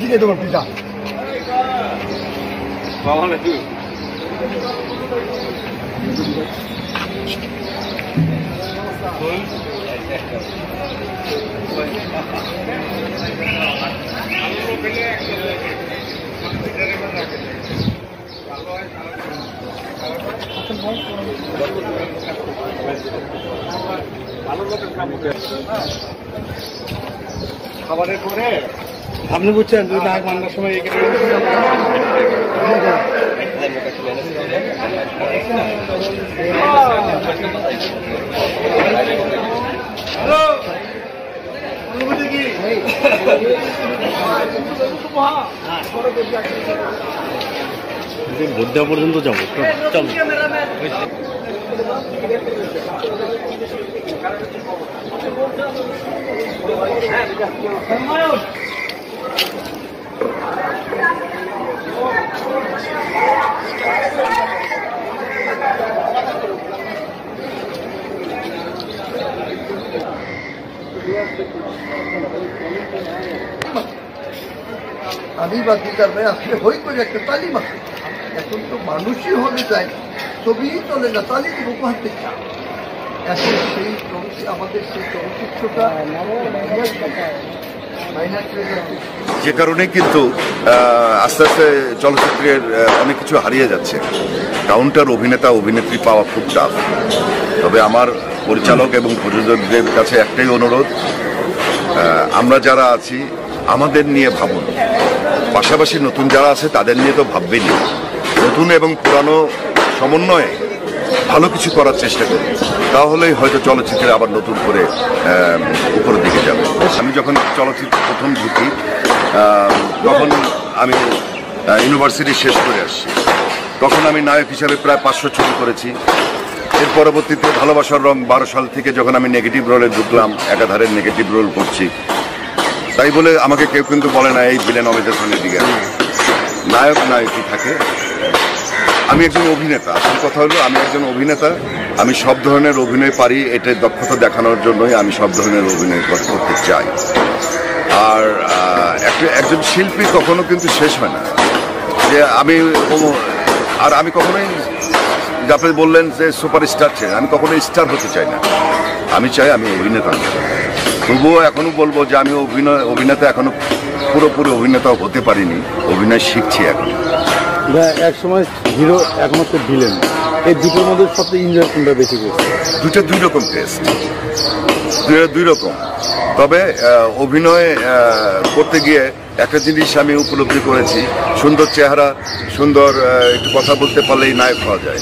দিকে তোমার পিতা খাবারের পরে আপনি বুঝছেন দুই নাক মান্নার সময় বোদ্ধা পর্যন্ত যাবো চলো আমি বাকি করবে আসলে হই করে একটা তালিম আছে এখন তো মানুষই হতে চায় ছবি চলে না তালিম উপহার দিচ্ছে এখন সেই আমাদের সেই চলচ্চিত্রটা যে কারণে কিন্তু আস্তে আস্তে চলচ্চিত্রের অনেক কিছু হারিয়ে যাচ্ছে। কাউন্টার অভিনেতা অভিনেত্রী পাওয়া খুব টাফ। তবে আমার পরিচালক এবং প্রযোজকদের কাছে একটাই অনুরোধ, আমরা যারা আছি আমাদের নিয়ে ভাবুন, পাশাপাশি নতুন যারা আছে তাদের নিয়ে তো ভাববেনই। নতুন এবং পুরানো সমন্বয়ে ভালো কিছু করার চেষ্টা করি, তাহলেই হয়তো চলচ্চিত্রে আবার নতুন করে উপরের দিকে যাবে। আমি যখন চলচ্চিত্র প্রথম ঢুকি তখন আমি ইউনিভার্সিটি শেষ করে আসছি। তখন আমি নায়ক হিসাবে প্রায় 500 ছবি করেছি। এর পরবর্তীতে ভালোবাসার রং 12 সাল থেকে যখন আমি নেগেটিভ রোলে ঢুকলাম, একাধারে নেগেটিভ রোল করছি। তাই বলে আমাকে কেউ কিন্তু বলে না এই ভিলেন অমিতাভ বচ্চনের দিকে নায়ক নায়কই থাকে। আমি একজন অভিনেতা, আসল কথা হলো আমি একজন অভিনেতা। আমি সব ধরনের অভিনয় পারি, এটার দক্ষতা দেখানোর জন্যই আমি সব ধরনের অভিনয় করতে চাই। আর একজন শিল্পী কখনো কিন্তু শেষ হয় না, যে আমি কখনোই আপনি বললেন যে সুপারস্টার চাই, আমি কখনোই স্টার হতে চাই না। আমি চাই আমি অভিনেতা হতে চাই। তবুও এখনো বলবো যে আমি অভিনেতা এখনো পুরোপুরি অভিনেতাও হতে পারিনি, অভিনয় শিখছি এখন। এক সময় হিরো একমাত্র ভিলেন, এই দুটোর মধ্যে সবচেয়ে এনজয় কোনটা বেশি করছে? দুটো দুই রকম টেস্ট, দুই রকম। তবে অভিনয় করতে গিয়ে একটা জিনিস আমি উপলব্ধি করেছি, সুন্দর চেহারা, সুন্দর একটু কথা বলতে পারলেই নায়ক হওয়া যায়।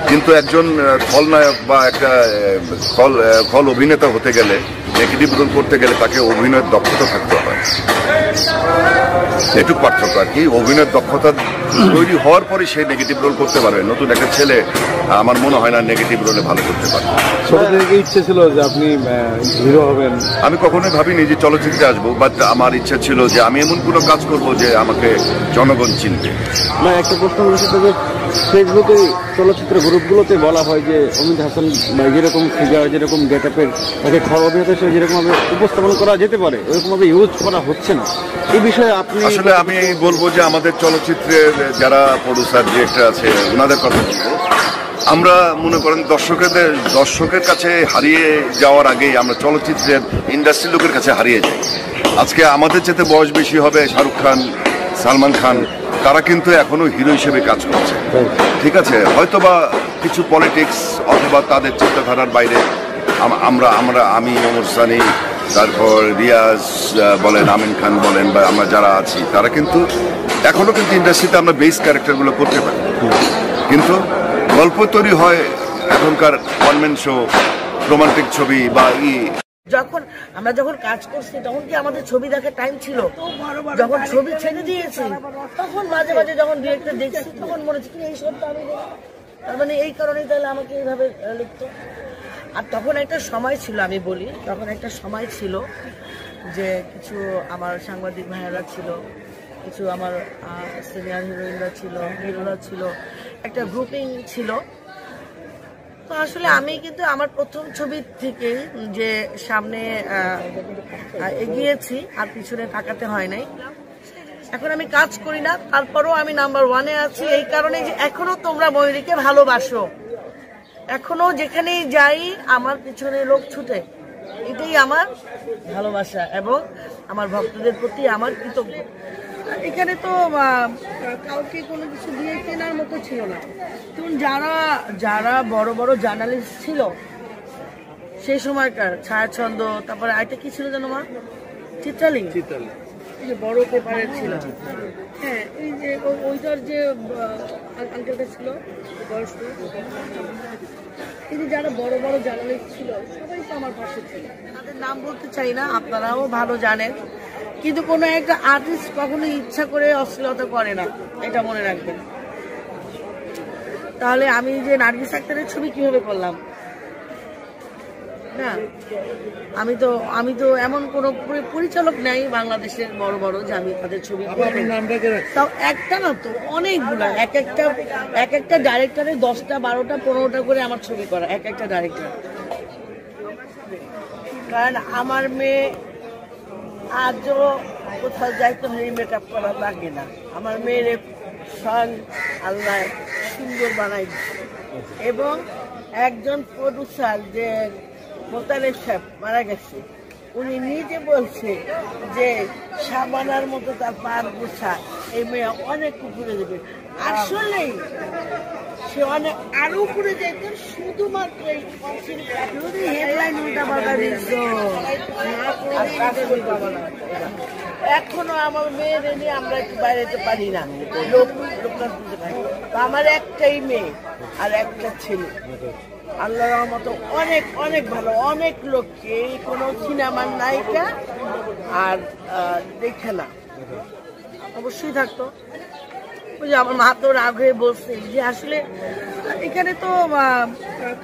কিন্তু একজন খলনায়ক বা একটা খল অভিনেতা হতে গেলে, নেগেটিভ রোল করতে গেলে তাকে অভিনয়ের দক্ষতা থাকতে হয়। একটু পার্থক্য আর কি। অভিনয়ের দক্ষতা তৈরি হওয়ার পরে সে নেগেটিভ রোল করতে পারবে। নতুন একটা ছেলে আমার মনে হয় না নেগেটিভ রোলে ভালো করতে পারবে। ছোট থেকে ইচ্ছে ছিল যে আপনি হিরো হবেন? আমি কখনোই ভাবিনি যে চলচ্চিত্রে আসবো, বাট আমার ইচ্ছা ছিল যে আমি এমন কোনো কাজ করব যে আমাকে জনগণ চিনবে। না, একটা প্রশ্ন যে ফেসবুকে চলচ্চিত্র গ্রুপগুলোতে বলা হয় যে অমিতাভ হাসান যেরকম ফিগার, যেরকম গেট আপের তাকে খবর অভিনেতা হিসেবে যেরকমভাবে উপস্থাপন করা যেতে পারে ওরকমভাবে ইউজ করা হচ্ছে না। এই বিষয়ে আপনি? আসলে আমি বলবো যে আমাদের চলচ্চিত্রের যারা প্রডিউসার ডিরেক্টর আছে ওনাদের কথা বলবো। আমরা মনে করেন দর্শকের কাছে হারিয়ে যাওয়ার আগেই আমরা চলচ্চিত্রের ইন্ডাস্ট্রির লোকের কাছে হারিয়ে যাই। আজকে আমাদের চেয়ে বয়স বেশি হবে শাহরুখ খান, সালমান খান, তারা কিন্তু এখনো হিরো হিসেবে কাজ করছে। ঠিক আছে, হয়তোবা কিছু পলিটিক্স অথবা তাদের চিন্তাধারার বাইরে আমি ওমর সানি, তারপর রিয়াজ বলেন, আমিন খান বলেন, বা আমরা যারা আছি তারা কিন্তু এখনো কিন্তু ইন্ডাস্ট্রিতে আমরা বেস ক্যারেক্টারগুলো করতে পারি, কিন্তু গল্প তৈরি হয় এখনকার ওয়ান শো, রোমান্টিক ছবি বা আমরা যখন কাজ করছি তখন কি আমাদের ছবি দেখার টাইম ছিল? যখন ছবি ছেড়ে দিয়েছি তখন মাঝে মাঝে যখন ডিরেক্টর দেখছি তখন মনে হচ্ছে এই সবটা আমি তার মানে এই কারণেই তাহলে আমাকে এইভাবে লিখতো। আর তখন একটা সময় ছিল, আমি বলি তখন একটা সময় ছিল যে কিছু আমার সাংবাদিক ভাইয়েরা ছিল, কিছু আমার সিনিয়র হিরোইনরা ছিল, হিরোরা ছিল, একটা গ্রুপিং ছিল। তো আসলে আমি কিন্তু আমার প্রথম ছবির থেকে যে সামনে এগিয়েছি আর পিছনে তাকাতে হয় নাই। এখন আমি কাজ করি না, তারপরও আমি নাম্বার 1-এ আছি এই কারণে যে এখনো তোমরা ময়ূরীকে ভালোবাসো, এখনো যেখানেই যাই আমার পিছনে লোক ছুটে, এটাই আমার ভালোবাসা এবং আমার ভক্তদের প্রতি আমার কৃতজ্ঞ। এখানে তো কাউকে কোনো কিছু দিয়ে কেনার মতো ছিল না। তখন যারা বড় বড় জার্নালিস্ট ছিল সেই সময়কার, ছায়াছন্দ, তারপরে আরেকটা কি ছিল জানো মা, চিত্রালী, যে বড় পেপারের ছিল, হ্যাঁ এই যে ওইটার যে আঙ্কেলটা ছিল বয়স্ক, কিন্তু যারা বড় বড় জার্নালিস্ট ছিল সবাই তো আমার পাশে ছিল। তাদের নাম বলতে চাই না, আপনারাও ভালো জানেন, কিন্তু কোনো একটা আর্টিস্ট কখনো ইচ্ছা করে অশ্লীলতা করে না, এটা মনে রাখবেন। তাহলে আমি যে নার্গিস আক্তারের ছবি কিভাবে করলাম না, আমি তো এমন কোন পরিচালক নাই বাংলাদেশের বড় বড় যে আমি তাদের ছবি তাও একটা না তো অনেকগুলা, এক একটা ডাইরেক্টরের 10টা 12টা 15টা করে আমার ছবি করা, এক একটা ডাইরেক্টর। কারণ আমার মেয়ে আজও কোথাও যাইতে হলে মেকআপ করা লাগে না, আমার মেয়ের সং আল্লাহ সুন্দর বানাই। এবং একজন প্রডিউসার যে মোতালেব সাহেব মারা গেছে, উনি নিজে বলছে যে সাবানার মতো তার পার গোছা, এই মেয়ে অনেক উপরে দেবে। আসলেই সে অনেক আরো উপরে যেত, শুধুমাত্র হেডলাইন উল্টা পাল্টা দিত। এখনো আমার মেয়ের নিয়ে আমরা একটু বাইরে যেতে পারি না, আমার একটাই মেয়ে আর একটা ছেলে, আল্লাহর রহমতে অনেক অনেক ভালো, অনেক লোককে কোনো সিনেমার নায়িকা আর দেখে না, অবশ্যই থাকতো। ওই যে আমার মা তো রাগ হয়ে বলছে যে আসলে এখানে তো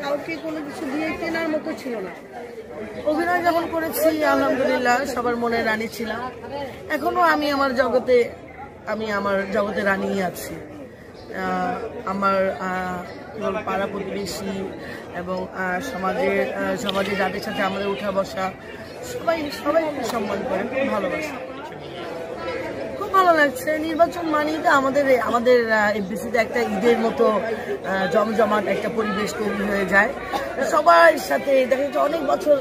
কাউকে কোনো কিছু দিয়ে কেনার মতো ছিল না। অভিনয় যখন করেছি আলহামদুলিল্লাহ সবার মনে রানী ছিলাম, এখনো আমি আমার জগতে রানী আছি। আমার পাড়া প্রতিবেশী এবং সমাজে যাদের সাথে আমাদের উঠা বসা সবাই সম্মান করেন, খুব ভালোবাসে, খুব ভালো লাগছে। নির্বাচন মানেই তো আমাদের এফবিসিতে একটা ঈদের মতো জমজমাট একটা পরিবেশ তৈরি হয়ে যায়, সবার সাথে দেখা যাচ্ছে অনেক বছর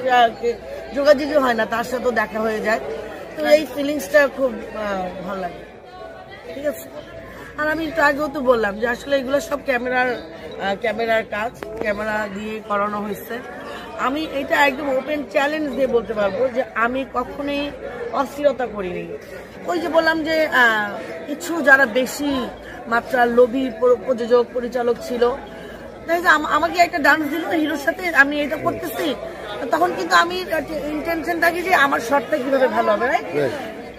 যোগাযোগই হয় না, তার সাথেও দেখা হয়ে যায়। তো এই ফিলিংসটা খুব ভালো লাগে, ঠিক আছে। আর আমি একটু আগেও তো বললাম যে আসলে এগুলো সব ক্যামেরার কাজ, ক্যামেরা দিয়ে করানো হয়েছে। আমি এটা একদম ওপেন চ্যালেঞ্জ দিয়ে বলতে পারবো যে আমি কখনোই অশ্লীলতা করিনি। ওই যে বললাম যে কিছু যারা বেশি মাত্রার লোভী প্রযোজক পরিচালক ছিল, আমাকে একটা ডান্স দিল হিরোর সাথে, আমি এটা করতেছি, তখন কিন্তু আমি ইন্টেনশন থাকি যে আমার শটটা কিভাবে ভালো হবে,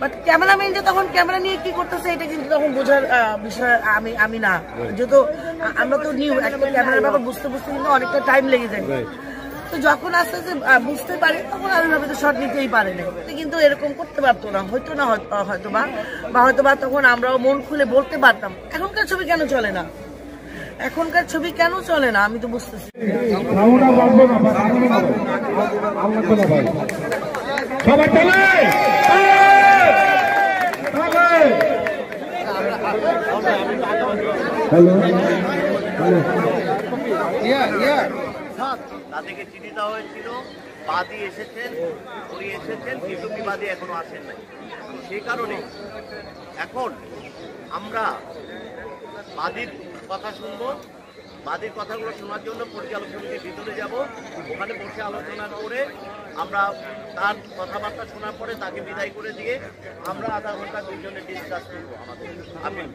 বাট ক্যামেরাম্যান যে তখন ক্যামেরা নিয়ে কি করতেছে এটা কিন্তু তখন বোঝার বিষয় আমি না, যেহেতু আমরা তো নিউ একটা ক্যামেরার ব্যাপার বুঝতে কিন্তু অনেকটা টাইম লেগে যায়। তো যখন আস্তে আস্তে বুঝতে পারি তখন আমি ভাবে তো শট নিতেই পারে না, কিন্তু এরকম করতে পারতো না, হয়তো বা তখন আমরাও মন খুলে বলতে পারতাম। এখনকার ছবি কেন চলে না, আমি তো বুঝতেছি। তাদেরকে চিঠি দেওয়া হয়েছিল, বাদী এসেছেন, উনি এসেছেন, কিন্তু বিবাদী এখনো আসেন নাই। সেই কারণে এখন আমরা বাদীর কথা শুনবো, বাদীর কথাগুলো শোনার জন্য পরিচালক সমিতির ভিতরে যাব, ওখানে বসে আলোচনা করে আমরা তার কথাবার্তা শোনার পরে তাকে বিদায় করে দিয়ে আমরা আধা ঘন্টা দুজনে ডিসকাস করবো, আমাদের আপিল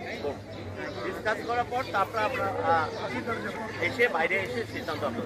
ডিসকাস করার পর তারপর আমরা এসে বাইরে এসে সিদ্ধান্ত আমরা